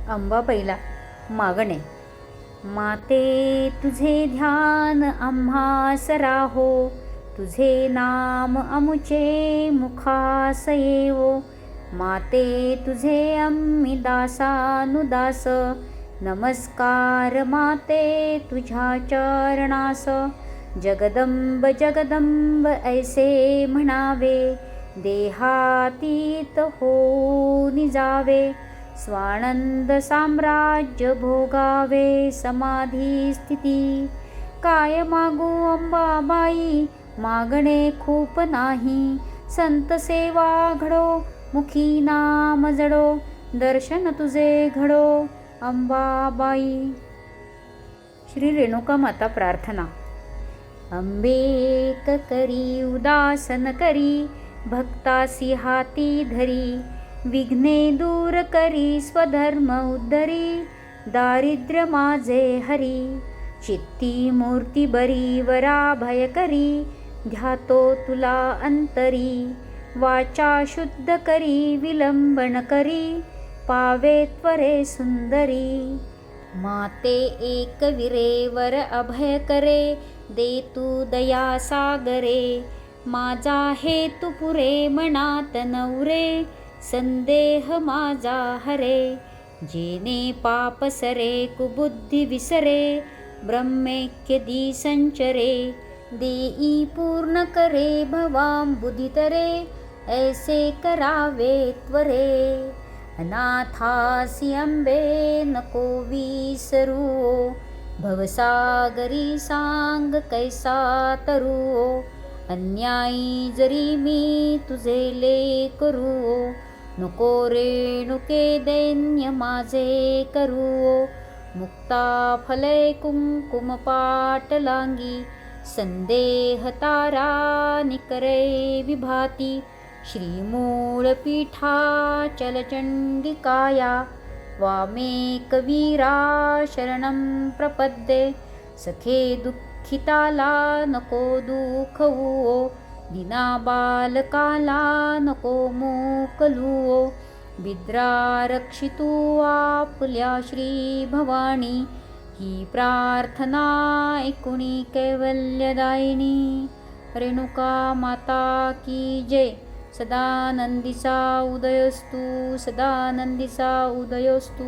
अंबाबाईला मागणे. माते तुझे ध्यान आम्हास राहो, तुझे नाम अमुचे मुखास येवो. माते तुझे आम्ही दासानुदास, नमस्कार माते तुझ्या चरणास. जगदंब जगदंब ऐसे म्हणावे, देहातीत होऊन जावे. स्वानंद साम्राज्य भोगावे समाधी स्थिती. काय मागू अंबाबाई मागणे खूप नाही, संत सेवा घडो मुखी नाम जडो. दर्शन तुझे घडो अंबाबाई. श्री रेणुका माता प्रार्थना. अंबे करी उदासन करी, भक्तासी हाती धरी. विघ्ने दूर करी स्वधर्म उद्धरी, दारिद्र्य माझे हरी. चित्ती मूर्ती बरी वरा भय करी, ध्यातो तुला अंतरी. वाचा शुद्ध करी विलंबन करी, पावे त्वरे सुंदरी. माते एकविरे वर अभय करे, दे तू दया सागरे. माझा हेतू पुरे मनात नवरे, संदेह माझा हरे. जेने पाप सरे कुबुद्धी विसरे, ब्रह्मैक्य दी संचरे. देई पूर्ण करे भवांबुधी तरे, ऐसे करावे त्वरे. अनाथासी अंबे नको विसरू, भवसागरी सांग कैसा तरू. अन्यायी जरी मी तुझे लेकरू, नको रेणुके दैन्य माझे करू. मुक्ता फले कुंकुम पाटलांगी, संदेह तारा निकरे विभाती. श्रीमूळ पीठा चलचंडिकाया, वामे कवीरा शरणं प्रपद्ये. सखे दुःखिताला नको दुखवू, दीना बालकाला नको मोकलू. बिद्रा रक्षितू आपल्या श्री भवानी, ही प्रार्थना ऐकुनी कैवल्यदायिनी. रेणुका माता की जय. सदानंदीचा उदयस्तु, सदानंदीचा उदयस्तु.